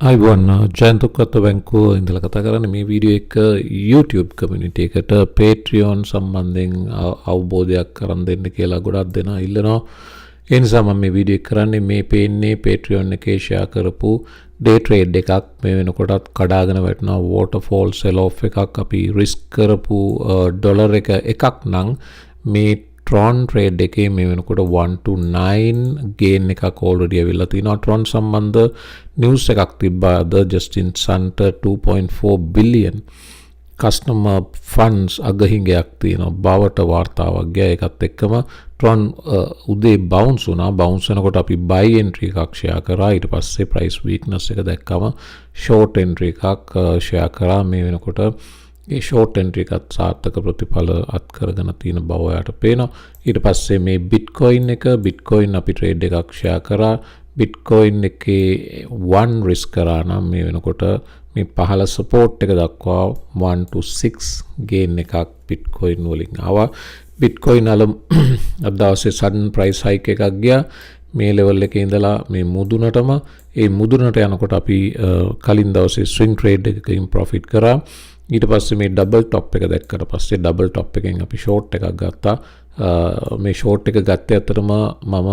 අයිබෝන් ජයන්ත උක්වත්ත බැංකුව ඉඳලා කතා කරන්නේ මේ වීඩියෝ එක YouTube community එකට Patreon සම්බන්ධයෙන් අවබෝධයක් කරන් දෙන්න කියලා ගොඩක් දෙනා ඉල්ලනවා. ඒ නිසා මම මේ වීඩියෝ එක කරන්නේ මේ පේන්නේ Patreon එකේ share කරපු day trade එකක් මේ වෙනකොටත් කඩාගෙන වැටෙනවා waterfall sell off එකක් අපි risk කරපු ඩොලර් එකක් නම් මේ Tron trade එකේ මේ වෙනකොට 1 to 9 gain එකක් already ඇවිල්ලා තිනවා. Tron සම්බන්ධ news එකක් තිබ්බා අද Justin Sunter 2.4 billion customer funds අගහිඟයක් තියෙනවා බවට වාර්තාවක් ගියා. ඒකත් එක්කම Tron උදේ bounce වුණා. bounce වෙනකොට අපි buy entry එකක් share කරා. ඊට පස්සේ price weakness එක දැක්කම short entry එකක් share කරා. මේ වෙනකොට ඒ short entry එකත් සාර්ථක ප්‍රතිඵල අත් කරගෙන තියෙන බව යට පේනවා. ඊට පස්සේ මේ Bitcoin අපි trade එකක් share කරා. Bitcoin එකේ 1 risk කරා නම් මේ වෙනකොට මේ පහළ support එක දක්වා 1 to 6 gain එකක් Bitcoin වලින් ආවා. Bitcoin අද දවසේ sudden price hike එකක් ගියා. මේ level එකේ ඉඳලා මේ මුදුනටම ඒ මුදුනට යනකොට අපි කලින් දවසේ swing trade එකකින් profit කරා. ඊට පස්සේ මේ double top එක දැක්කට පස්සේ double top එකෙන් අපි short එකක් ගත්තා. මේ short එක ගත්තේ අතරම මම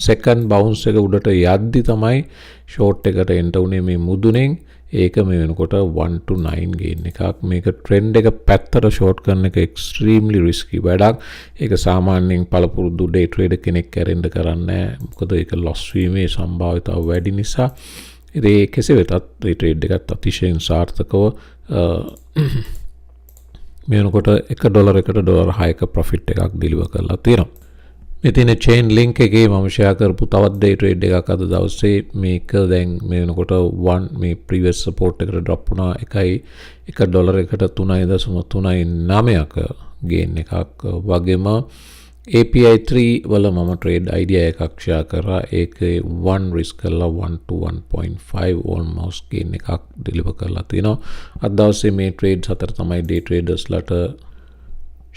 second bounce එක උඩට යද්දි තමයි short එකට enter උනේ මේ මුදුනෙන්. ඒක මේ වෙනකොට 1 to 9 gain එකක්. මේක trend එක පැත්තට short කරන එක extremely risky වැඩක්. ඒක සාමාන්‍යයෙන් පළපුරුදු day trader කෙනෙක් කරන්න කරන්නේ නැහැ. මොකද ඒක loss වීමේ සම්භාවිතාව වැඩි නිසා. ඉතින් කෙසේ වෙතත් මේ trade එකත් අතිශයින් සාර්ථකව මේ වෙනකොට $1 එකට $6ක profit එකක් deliver කරලා තියෙනවා. මේ තියෙන chain link එකේ මම share කරපු තවත් day trade එකක් අද දවසේ මේක දැන් මේ වෙනකොට 1 මේ previous support එකට drop වුණා. $1 එකට 3.39ක gain එකක් වගේම API 3 වල මම trade idea එකක් share කරා. ඒකේ 1 risk කරලා 1 to 1.5 almost gain එකක් deliver කරලා තිනවා. අද දවසේ මේ trades අතර තමයි day traders ලට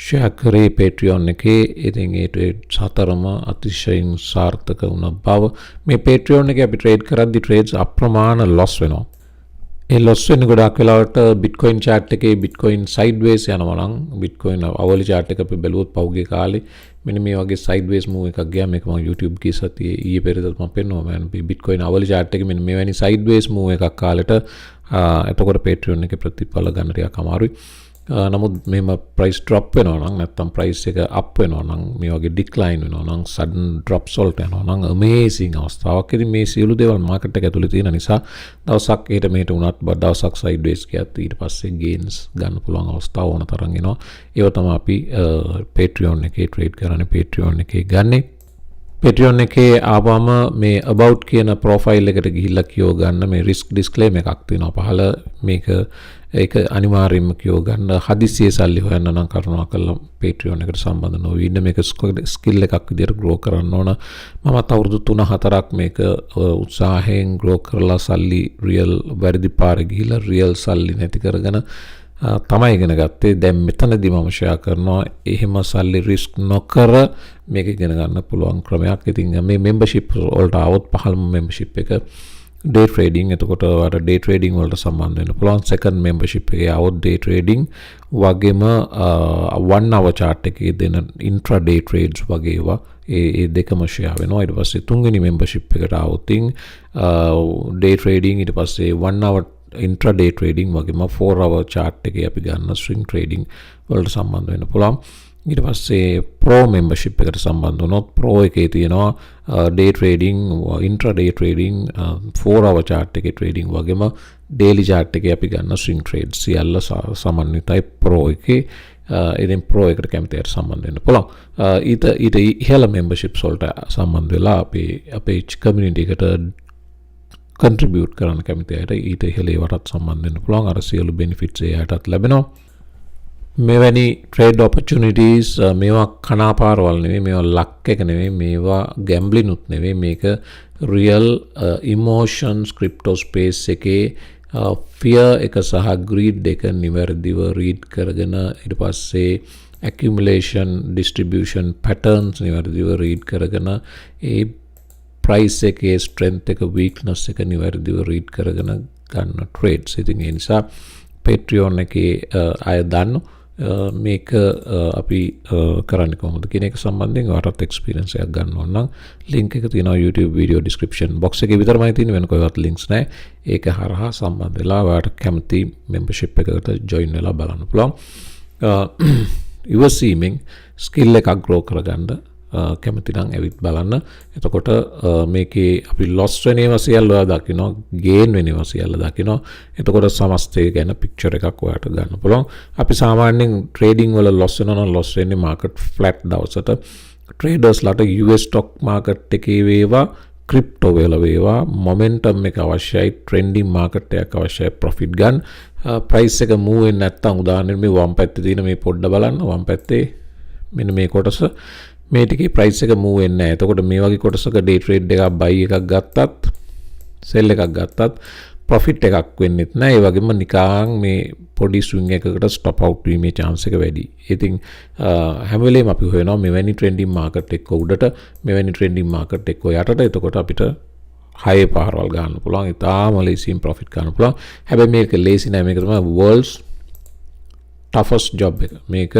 share කරේ Patreon එකේ. ඉතින් ඒ trades හතරම අතිශයින් සාර්ථක වුණ බව. මේ Patreon එකේ අපි trade කරද්දි trades අප්‍රමාණ loss වෙනවා. ඒ loss වෙන්නේ ගොඩාක් වෙලාවට Bitcoin chart එකේ Bitcoin sideways යනවා නම් Bitcoin අවලි chart එක අපි බැලුවොත් පහුගිය කාලේ මෙන්න මේ වගේ sideways move එකක් ගියා. මේක මම YouTube කී සතියේ ඊයේ පෙරේදත් මම පෙන්නුවා මම Bitcoin අවලි chart එකේ මෙන්න මෙවැනි sideways move එකක් කාලෙට එතකොට Patreon එකේ ප්‍රතිඵල ගන්න ටිකක් අමාරුයි. නමුත් මෙහෙම price drop වෙනවා නම් නැත්නම් price එක up වෙනවා නම් මේ වගේ decline වෙනවා නම් sudden drops වලට යනවා නම් amazing අවස්ථාවක්. ඉතින් මේ සියලු දේවල් market එක ඇතුලේ තියෙන නිසා දවසක් එහෙට මෙහෙට වුණත් දවසක් sideways ගියත් ඊට පස්සේ gains ගන්න පුළුවන් අවස්ථාව ඕන තරම් එනවා. ඒව තමයි අපි Patreon එකේ trade කරන්නේ. Patreon එකේ ගන්නේ. Patreon එකේ ආවම මේ about කියන profile එකට ගිහිල්ලා කියව ගන්න මේ risk disclaimer එකක් තියෙනවා පහළ. මේක ඒක අනිවාර්යයෙන්ම කියව ගන්න. හදිසියේ සල්ලි හොයන්න නම් කරුණාකරලා Patreon එකට සම්බන්ධ නොවී ඉන්න. මේක skill එකක් විදියට grow කරන්න ඕන. මමත් අවුරුදු 3-4ක් මේක උත්සාහයෙන් grow කරලා සල්ලි real වැඩි පාර ගිහිල්ලා real සල්ලි නැති කරගෙන තමයි ඉගෙන ගත්තේ. දැන් මෙතනදී මම share කරනවා එහෙම සල්ලි risk නොකර මේක ඉගෙන ගන්න පුළුවන් ක්‍රමයක්. ඉතින් මේ membership වලට આવොත් පහළම membership එක day trading. එතකොට ඔයාලට day trading වලට සම්බන්ධ වෙන්න පුළුවන්. second membership එකේ આવොත් day trading වගේම 1 hour chart එකේ දෙන intraday trades වගේ ඒවා ඒ දෙකම share වෙනවා. ඊට පස්සේ තුන්වෙනි membership එකට આવොත් day trading ඊට පස්සේ 1 hour intraday trading වගේම 4 hour chart එකේ අපි ගන්න swing trading වලට සම්බන්ධ වෙන්න පුළුවන්. ඊට පස්සේ pro membership එකට සම්බන්ධ වුණොත් pro එකේ තියෙනවා day trading, intraday trading, 4 hour chart එකේ trading වගේම daily chart එකේ අපි ගන්න swing trades සියල්ල සමන්විතයි pro එකේ. ඉතින් pro එකට කැමති අයට සම්බන්ධ වෙන්න පුළුවන්. ඊට ඉහළ memberships වලට සම්බන්ධ වෙලා අපේ community එකට contribute කරන්න කැමති අයට ඊට ඉහළ ඒවටත් සම්බන්ධ වෙන්න පුළුවන්. අර සියලු benefits ඒයටත් ලැබෙනවා. මෙවැනි trade opportunities මේවා කනාපාරවල් නෙවෙයි, මේවා ලක් එක නෙවෙයි, මේවා gambling උත් නෙවෙයි. මේක real emotions crypto space එකේ fear එක සහ greed එක නිවැරදිව read කරගෙන ඊට පස්සේ accumulation distribution patterns නිවැරදිව read කරගෙන ඒ price එකේ strength එක weakness එක නිවැරදිව read කරගෙන ගන්න trades. ඉතින් ඒ නිසා Patreon එකේ අය දන්නෝ මේක අපි කරන්නේ කොහොමද කියන එක සම්බන්ධයෙන් ඔයාලට experience එකක් ගන්න ඕන නම් link එක තියෙනවා YouTube video description box එකේ විතරමයි තියෙන්නේ, වෙන කොහෙවත් links නැහැ. ඒක හරහා සම්බන්ධ වෙලා ඔයාලට කැමති membership එකකට join වෙලා බලන්න පුළුවන්. ඉවසීමෙන් skill එකක් grow කරගන්න කැමති නම් ඇවිත් බලන්න. එතකොට මේකේ අපි loss වෙන ඒවා සියල්ල ඔයා දකිනවා, gain වෙන ඒවා සියල්ල දකිනවා. එතකොට සමස්තය ගැන picture එකක් ඔයාට ගන්න පුළුවන්. අපි සාමාන්‍යයෙන් trading වල loss වෙනවා නම් loss වෙන්නේ market flat දවසට. traders ලට US stock market එකේ වේවා, crypto වල වේවා momentum එක අවශ්‍යයි, trending market එකක් අවශ්‍යයි profit ගන්න. price එක move වෙන්නේ නැත්නම් උදාහරණයක් මේ වම් පැත්තේ තියෙන මේ පොඩ්ඩ බලන්න, වම් පැත්තේ මෙන්න මේ කොටස මේ ටිකේ price එක move වෙන්නේ නැහැ. එතකොට මේ වගේ කොටසක day trade එකක් buy එකක් ගත්තත් sell එකක් ගත්තත් profit එකක් වෙන්නේ නැහැ. ඒ වගේම නිකන් මේ පොඩි swing එකකට stop out වීමේ chance එක වැඩි. ඉතින් හැම වෙලේම අපි හොයනවා මෙවැනි trending market එක උඩට, මෙවැනි trending market එක යටට. එතකොට අපිට high පාරවල් ගන්න පුළුවන්. ඉතාලම ලේසියෙන් profit ගන්න පුළුවන්. හැබැයි මේක ලේසි නෑ. මේක තමයි world's toughest job එක. මේක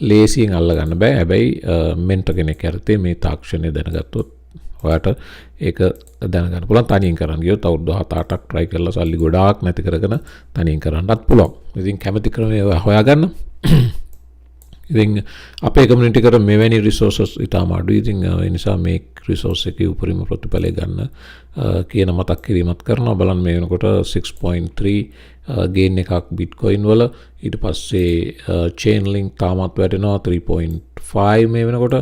ලේසියෙන් අල්ල ගන්න බෑ. හැබැයි mentor කෙනෙක් යටතේ මේ තාක්ෂණය දැනගත්තොත් ඔයාට ඒක දැනගන්න පුළුවන්. තනියෙන් කරන්න ගියොත් අවුරුදු 7-8ක් try කරලා සල්ලි ගොඩාක් නැති කරගෙන තනියෙන් කරන්නත් පුළුවන්. ඉතින් කැමති ක්‍රමය හොයාගන්න. ඉතින් අපේ community එකට මෙවැනි resources ඉතාම අඩුයි. ඉතින් ඒ නිසා මේ resource එකේ උපරිම ප්‍රතිඵලය ගන්න කියන මතක් කිරීමක් කරනවා. බලන්න මේ වෙනකොට 6.3 gain එකක් bitcoin වල. ඊට පස්සේ chain link තාමත් වැටෙනවා 3.5 මේ වෙනකොට.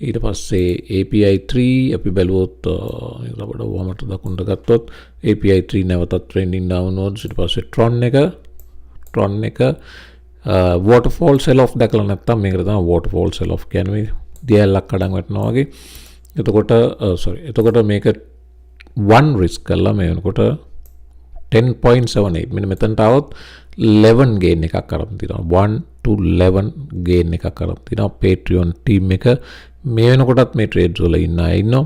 ඊට පස්සේ API 3 අපි බැලුවොත් අපිට වමට දකුණට ගත්තොත් API 3 නැවතත් trending downwards. ඊට පස්සේ Tron එක waterfall sell off දැකලා නැත්තම් මේකට තමයි waterfall sell off කියන්නේ. දියල්ලක් කඩන් වැටෙනවා වගේ. එතකොට මේක 1 risk කළා මේ වෙනකොට 10.78 මෙන්න මෙතනට આવොත් 11 gain එකක් අරන් තිනවා. 1 to 11 gain එකක් අරන් තිනවා. Patreon team එක මේ වෙනකොටත් මේ trades වල ඉන්න අය ඉන්නවා.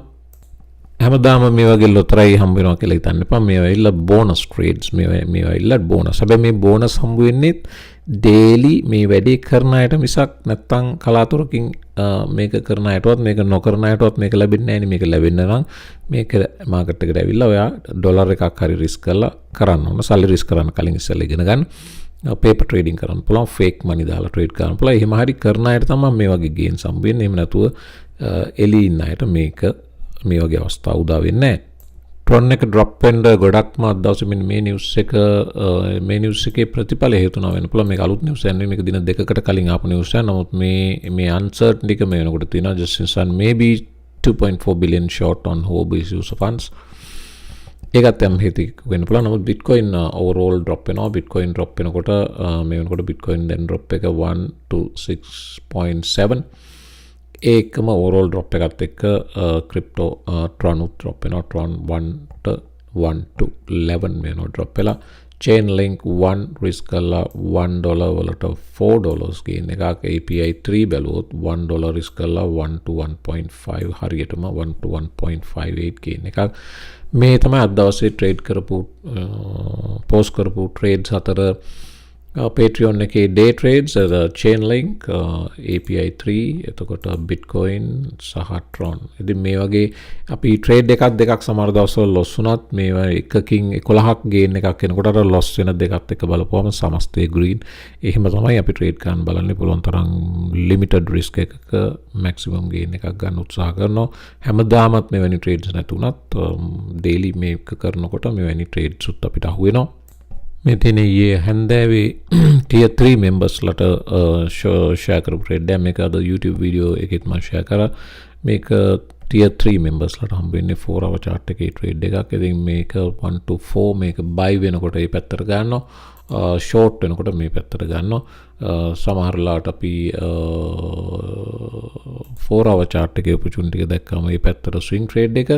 හැමදාම මේ වගේ ලොතරයි හම්බ වෙනවා කියලා හිතන්න එපා. මේවා ඉල්ල bonus trades, මේවා ඉල්ල bonus. හැබැයි මේ bonus හම්බ වෙන්නේ daily මේ වැඩේ කරන අයට මිසක් නැත්තම් කලාතුරකින් මේක කරන අයටවත් මේක නොකරන අයටවත් මේක ලැබෙන්නේ නැහැ නේ. මේක ලැබෙන්න නම් මේක මාකට් එකට ඇවිල්ලා ඔයා ඩොලර් එකක් හරි රිස්ක් කරලා කරන්න ඕන. සල්ලි රිස්ක් කරන්න කලින් ඉස්සෙල්ලා ඉගෙන ගන්න. paper trading කරන්න පුළුවන්, fake money දාලා trade කරන්න පුළුවන්. එහෙම හරි කරන අයට තමයි මේ වගේ gains හම්බ වෙන්නේ. එහෙම නැතුව එළි ඉන්න අයට මේක මේ වගේ අවස්ථා උදා වෙන්නේ නැහැ. Tron එක drop වෙන්න ගොඩක්ම අද දවසේ මෙන්න මේ news එකේ ප්‍රතිඵල හේතුණා වෙන්න පුළුවන්. මේක අලුත් news එකක් නෙවෙයි. මේක දින දෙකකට කලින් ආපු news එකක්. නමුත් මේ uncertainty එක මේ වෙනකොට තියෙනවා. Justice and maybe 2.4 billion short on overseas user funds. ඒකත් යම් හේතුවක් වෙන්න පුළුවන්. නමුත් Bitcoin overall drop වෙනවා. Bitcoin drop වෙනකොට මේ වෙනකොට Bitcoin දැන් drop එක 1 to 6.7. ඒකම overall drop එකත් එක්ක crypto Tron drop වෙනවා. Tron 1 to 11 වෙනවා drop වෙලා. chain link 1 risk කරලා $1 වලට $4 gain එකක්. API 3 බැලුවොත් $1 risk කරලා 1 to 1.5 හරියටම 1 to 1.58 gain එකක්. මේ තමයි අද දවසේ trade කරපු post කරපු trades අතර Patreon එකේ day trades, chain link, API 3, එතකොට Bitcoin සහ Tron. ඉතින් මේ වගේ අපි trade එකක් දෙකක් සමහර දවස්වල loss වුණත් මේවා එකකින් 11ක් gain එකක් එනකොට අර loss වෙන දෙකත් එක්ක බලපුවම සමස්තය green. එහෙම තමයි අපි trade කරන්න බලන්නේ. පුළුවන් තරම් limited risk එකක maximum gain එකක් ගන්න උත්සාහ කරනවා. හැමදාමත් මෙවැනි trades නැතුණත් daily මේක කරනකොට මෙවැනි trades උත් අපිට අහු වෙනවා. මේ තියෙන ඊයේ හැන්දෑවේ tier 3 members ලට share කරපු trade එක. මේක අද YouTube video එකෙත් මම share කරා. මේක tier 3 members ලට හම්බ වෙන්නේ 4 hour chart එකේ trade එකක්. ඉතින් මේක 1 to 4 මේක buy වෙනකොට මේ පැත්තට ගන්නවා. short වෙනකොට මේ පැත්තට ගන්නවා. සමහරලාට අපි 4 hour chart එකේ opportunity එක දැක්කම මේ පැත්තට swing trade එක,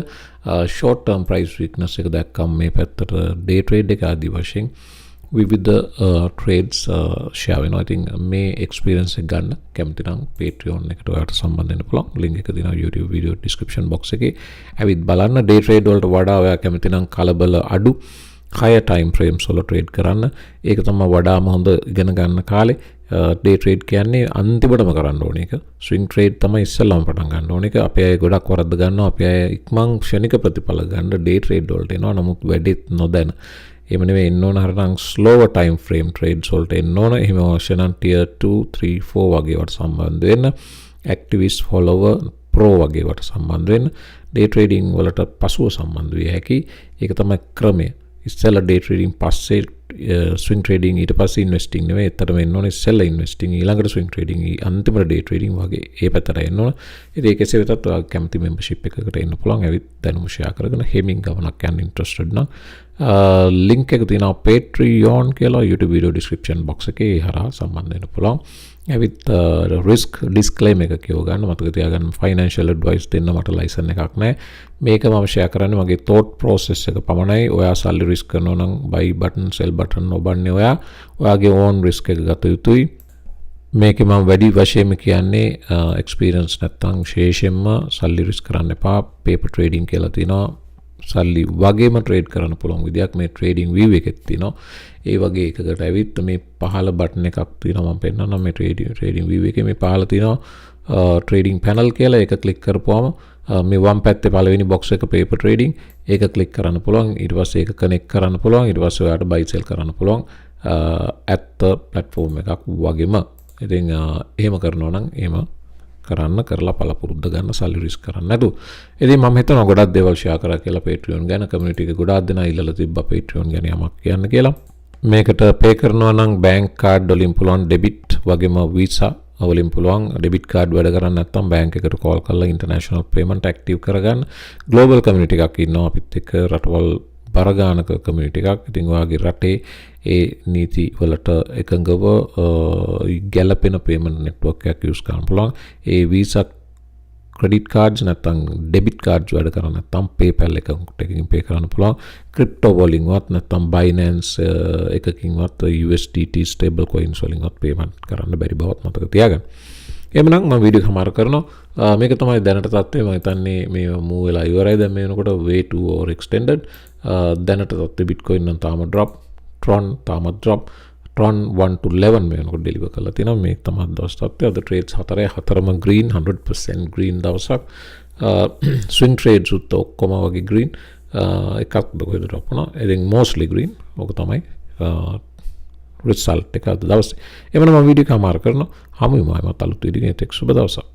short term price weakness එක දැක්කම මේ පැත්තට day trade එක ආදී වශයෙන් විවිධ ට්‍රේඩ්ස් ෂෙයා වෙනවා. ඉතින් මේ එක්ස්පීරියන්ස් එක ගන්න කැමති නම් Patreon එකට ඔයාලට සම්බන්ධ වෙන්න පුළුවන්. ලින්ක් එක තියෙනවා YouTube වීඩියෝ ඩිස්ක්‍රිප්ෂන් බොක්ස් එකේ. ඇවිත් බලන්න. ඩේ ට්‍රේඩ් වලට වඩා ඔයා කැමති නම් කලබල අඩු higher time frames වල ට්‍රේඩ් කරන්න. ඒක තමයි වඩාම හොඳ ඉගෙන ගන්න කාලේ. ඩේ ට්‍රේඩ් කියන්නේ අන්තිමටම කරන්න ඕන එක. ස්විංగ్ ට්‍රේඩ් තමයි ඉස්සෙල්ලාම පටන් ගන්න ඕන එක. අපේ අය ගොඩක් වරද්ද ගන්නවා. අපේ අය ඉක්මන් ක්ෂණික ප්‍රතිඵල ගන්න ඩේ ට්‍රේඩ් වලට එනවා. නමුත් වැඩිත් නොදැන. එහෙම නෙවෙයි එන්න ඕන හරනම් slower time frame trades වලට එන්න ඕන. එහෙම අවශ්‍ය නම් tier 2 3 4 වගේ වට සම්බන්ධ වෙන්න. activist follower pro වගේ වට සම්බන්ධ වෙන්න. day trading වලට පසුව සම්බන්ධ විය හැකි. ඒක තමයි ක්‍රමය. ඉස්සෙල්ලා day trading පස්සේ swing trading ඊට පස්සේ investing නෙවෙයි. එතනම එන්න ඕන ඉස්සෙල්ලා investing ඊළඟට swing trading අන්තිමට day trading වගේ ඒ පැත්තට එන්න ඕන. ඉතින් ඒක කෙසේ වෙතත් ඔයාලා කැමති membership එකකට එන්න පුළුවන්. ඇවිත් දැනුම share කරගෙන හෙමින් ගමනක් යන්න interested නම් ලින්ක් එක තියෙනවා Patreon කියලා YouTube video description box එකේ හරහා සම්බන්ධ වෙන්න පුළුවන්. ඇවිත් risk disclaimer එක කියව ගන්න මතක තියාගන්න. financial advice දෙන්න මට license එකක් නැහැ. මේක මම share කරන්නේ මගේ thought process එක පමණයි. ඔයා සල්ලි risk කරනවා නම් buy button sell button නොබන්නේ ඔයාගේ own risk එක ගත යුතුයි. මේකේ මම වැඩි වශයෙන්ම කියන්නේ experience නැත්තම් විශේෂයෙන්ම සල්ලි risk කරන්න එපා. paper trading කියලා තියෙනවා. සල්ලි වගේම ට්‍රේඩ් කරන්න පුළුවන් විදියක් මේ ට්‍රේඩින් view එකෙත් තියෙනවා. ඒ වගේ එකකට ඇවිත් මේ පහළ බටන් එකක් තියෙනවා මම පෙන්නන්නම් මේ ට්‍රේඩින් view එකේ මේ පහළ තියෙනවා ට්‍රේඩින් පැනල් කියලා. ඒක ක්ලික් කරපුවම මේ වම් පැත්තේ පළවෙනි බොක්ස් එක paper trading ඒක ක්ලික් කරන්න පුළුවන්. ඊට පස්සේ ඒක කනෙක්ට් කරන්න පුළුවන්. ඊට පස්සේ ඔයාලට buy sell කරන්න පුළුවන් ඇත්ත platform එකක් වගේම. ඉතින් එහෙම කරනවා නම් එහෙම කරන්න කරලා පළපුරුද්ද ගන්න සල්ලි රිස්ක් කරන්න නැතුව. ඉතින් මම හිතනවා ගොඩක් දේවල් ෂෙයා කරා කියලා Patreon ගැන. කමියුනිටි එක ගොඩාක් දෙනා ඉල්ලලා තිබ්බා Patreon ගැන යමක් කියන්න කියලා. මේකට පේ කරනවා නම් බැංක් කාඩ් වලින් පුළුවන්, ඩෙබිට් වගේම වීසා වලින් පුළුවන්. ඩෙබිට් කාඩ් වැඩ කරන්නේ නැත්නම් බැංක් එකට කෝල් කරලා ඉන්ටර්නැෂනල් පේමන්ට් ඇක්ටිව් කරගන්න. ග්ලෝබල් කමියුනිටි එකක් ඉන්නවා අපිත් එක්ක රටවල් බරගානක කමියුනිටි එකක්. ඉතින් ඔයාගේ රටේ ඒ නීති වලට එකඟව ගැලපෙන පේමන්ට් නෙට්වර්ක් එකක් යූස් කරන්න පුළුවන්. ඒ වීසා ක්‍රෙඩිට් කාඩ්ස් නැත්නම් ඩෙබිට් කාඩ්ස් වැඩ කරන්නේ නැත්නම් PayPal එකකින් පේ කරන්න පුළුවන්. ක්‍රිප්ටෝ වලින්වත් නැත්නම් Binance එකකින්වත් USDT stable coins වලින්වත් පේමන්ට් කරන්න බැරි බවත් මතක තියාගන්න. එහෙමනම් මම වීඩියෝ හමාර කරනවා. මේක තමයි දැනට තත්ත්වය. මම හිතන්නේ මේ මූව් වෙලා ඉවරයි. දැන් මේ වෙනකොට way to or extended. දැනට තත්ත්වය Bitcoin නම් තාම drop. Tron තාමත් drop. Tron 1 to 11 මේ වෙනකොට deliver කරලා තියෙනවා. මේක තමයි දවස් තත්ත්වය. අද trades හතරම green 100% green දවසක්. swing trades උත් ඔක්කොම වගේ green. එකක් කොහෙද drop වුණා. ඉතින් mostly green. ඔක තමයි result එක අද දවසේ. එමනම් මම වීඩියෝ එක හමාර කරනවා. හමු වෙමු ආයෙත් අලුත් වීඩියෝ එකකින්. සුබ දවසක්.